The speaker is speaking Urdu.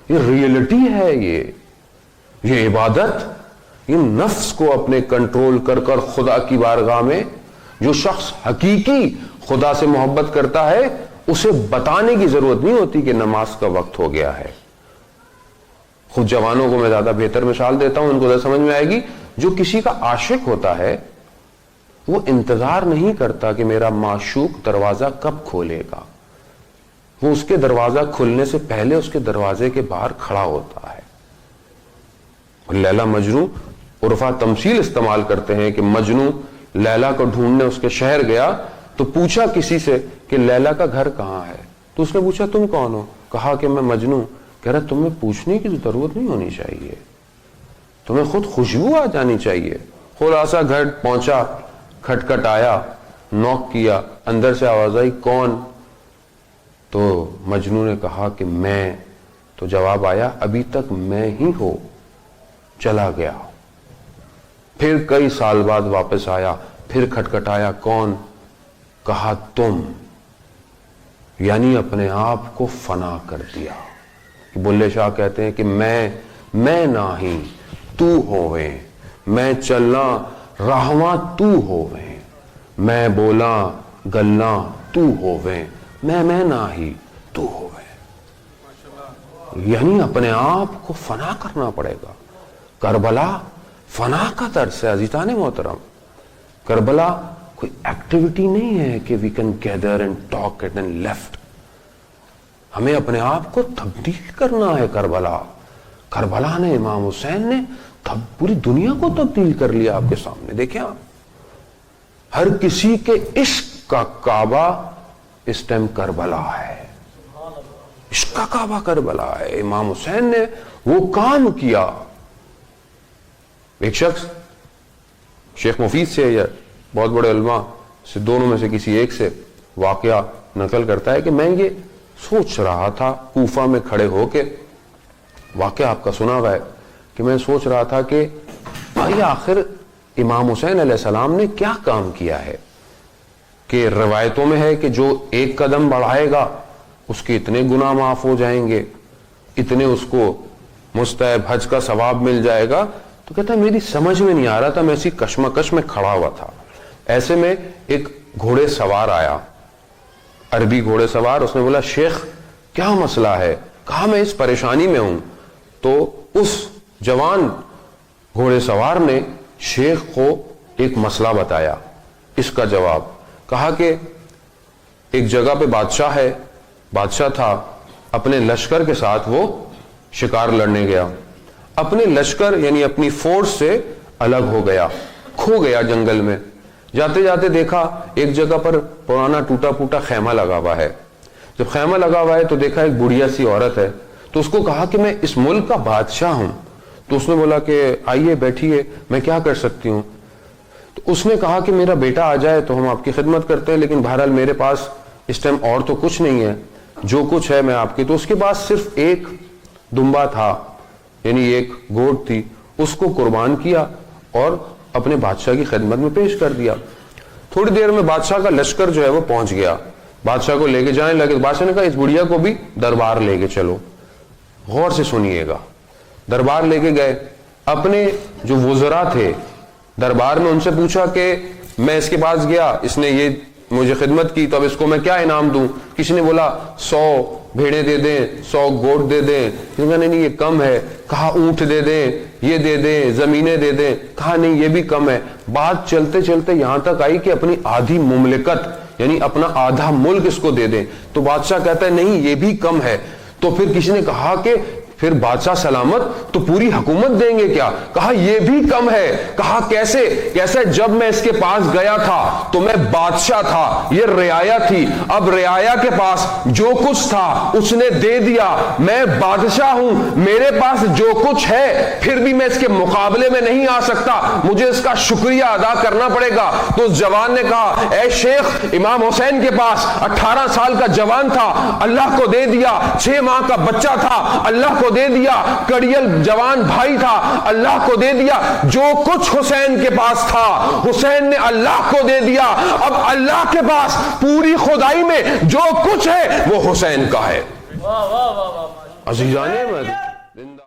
یہ ریئلٹی ہے، یہ عبادت، یہ نفس کو اپنے کنٹرول کر کر خدا کی بارگاہ میں جو شخص حقیقی خدا سے محبت کرتا ہے اسے بتانے کی ضرورت نہیں ہوتی کہ نماز کا وقت ہو گیا ہے. خود جوانوں کو میں زیادہ بہتر مثال دیتا ہوں، ان کو زیادہ سمجھ میں آئے گی. جو کسی کا عاشق ہوتا ہے وہ انتظار نہیں کرتا کہ میرا معشوق دروازہ کب کھولے گا، وہ اس کے دروازہ کھلنے سے پہلے اس کے دروازے کے باہر کھڑا ہوتا ہے. لیلا مجنوں عرفا تمثیل استعمال کرتے ہیں کہ مجنوں لیلا کو ڈھونڈنے اس کے شہر گیا تو پوچھا کسی سے کہ لیلا کا گھر کہاں ہے، تو اس نے پوچھا تم کون ہو، کہا کہ میں مجنوں. کہہ رہا تمہیں پوچھنے کی ضرورت نہیں ہونی چاہیے، تمہیں خود خوشبو آ جانی چاہیے. خلاصہ گھر پہنچا، کھٹکھٹ آیا، نوک کیا، اندر سے آواز آئی کون؟ تو مجنوں نے کہا کہ میں. تو جواب آیا ابھی تک میں ہی ہو. چلا گیا. پھر کئی سال بعد واپس آیا، پھر کھٹکھٹایا کون؟ کہا تم. یعنی اپنے آپ کو فنا کر دیا. بلے شاہ کہتے ہیں کہ میں نہیں تو ہوویں، میں چلنا راہواں تو ہوویں، میں بولا گلنا تو ہوویں، میں نہیں تو ہوویں. یعنی اپنے آپ کو فنا کرنا پڑے گا. کربلا فنا کا درس ہے عزیزان محترم. کربلا کوئی ایکٹیویٹی نہیں ہے کہ we can gather and talk it and left. ہمیں اپنے آپ کو تبدیل کرنا ہے. کربلا نے، امام حسین نے پوری دنیا کو تبدیل کر لیا. آپ کے سامنے دیکھیں، آپ ہر کسی کے عشق کا کعبہ اس ٹائم کربلا ہے. عشق کا کعبہ کربلا ہے. امام حسین نے وہ کام کیا. ایک شخص شیخ مفید سے یا بہت بڑے علماء سے دونوں میں سے کسی ایک سے واقعہ نقل کرتا ہے کہ میں یہ سوچ رہا تھا کوفہ میں کھڑے ہو کے، واقعہ آپ کا سنا ہوا ہے، کہ میں سوچ رہا تھا کہ بھائی آخر امام حسین علیہ السلام نے کیا کام کیا ہے کہ روایتوں میں ہے کہ جو ایک قدم بڑھائے گا اس کے اتنے گناہ معاف ہو جائیں گے، اتنے اس کو مستحب حج کا ثواب مل جائے گا. تو کہتا ہے میری سمجھ میں نہیں آ رہا تھا، میں اسی کشمکش میں کھڑا ہوا تھا. ایسے میں ایک گھوڑے سوار آیا، عربی گھوڑے سوار. اس نے بولا شیخ کیا مسئلہ ہے؟ کہا میں اس پریشانی میں ہوں. تو اس جوان گھوڑے سوار نے شیخ کو ایک مسئلہ بتایا. اس کا جواب کہا کہ ایک جگہ پہ بادشاہ ہے، بادشاہ تھا، اپنے لشکر کے ساتھ وہ شکار لڑنے گیا. اپنے لشکر یعنی اپنی فورس سے الگ ہو گیا، کھو گیا جنگل میں. جاتے جاتے دیکھا ایک جگہ پر پرانا ٹوٹا پھوٹا خیمہ لگا ہوا ہے. جب خیمہ لگا ہوا ہے تو دیکھا ایک بڑھیا سی عورت ہے. تو اس کو کہا کہ میں اس ملک کا بادشاہ ہوں. تو اس نے بولا کہ آئیے بیٹھیے، میں کیا کر سکتی ہوں؟ تو اس نے کہا کہ میرا بیٹا آ جائے تو ہم آپ کی خدمت کرتے ہیں، لیکن بہرحال میرے پاس اس ٹائم اور تو کچھ نہیں ہے، جو کچھ ہے میں آپ کی. تو اس کے پاس صرف ایک دمبا تھا، یعنی ایک گوٹ تھی، اس کو قربان کیا اور اپنے بادشاہ کی خدمت میں پیش کر دیا. تھوڑی دیر میں بادشاہ کا لشکر جو ہے وہ پہنچ گیا، بادشاہ کو لے کے جانے لگے. بادشاہ نے کہا اس بڑھیا کو بھی دربار لے کے چلو. غور سے سنیے گا. دربار لے کے گئے. اپنے جو وزراء تھے دربار میں ان سے پوچھا کہ میں اس کے پاس گیا، اس نے یہ مجھے خدمت کی، تو اب اس کو میں کیا انعام دوں؟ کسی نے بولا 100 بھیڑیں دے دیں، 100 گوٹ دے دیں. نہیں یہ کم ہے. کہا اونٹ دے دیں، یہ دے دیں، زمینیں دے دیں. کہا نہیں یہ بھی کم ہے. بات چلتے چلتے یہاں تک آئی کہ اپنی آدھی مملکت یعنی اپنا آدھا ملک اس کو دے دیں. تو بادشاہ کہتا ہے نہیں یہ بھی کم ہے. تو پھر کسی نے کہا کہ پھر بادشاہ سلامت تو پوری حکومت دیں گے کیا؟ کہا یہ بھی کم ہے. کہا کیسے؟ کیسے؟ جب میں اس کے پاس گیا تھا تو میں بادشاہ تھا، یہ رعایا تھی، اب رعایا کے پاس جو کچھ تھا اس نے دے دیا. میں بادشاہ ہوں، میرے پاس جو کچھ ہے پھر بھی میں اس کے مقابلے میں نہیں آ سکتا، مجھے اس کا شکریہ ادا کرنا پڑے گا. تو اس جوان نے کہا اے شیخ، امام حسین کے پاس 18 سال کا جوان تھا، اللہ کو دے دیا. 6 ماہ کا بچہ تھا، اللہ کو دے دیا. کڑیل جوان بھائی تھا، اللہ کو دے دیا. جو کچھ حسین کے پاس تھا حسین نے اللہ کو دے دیا. اب اللہ کے پاس پوری خدائی میں جو کچھ ہے وہ حسین کا ہے. عزیزانے میں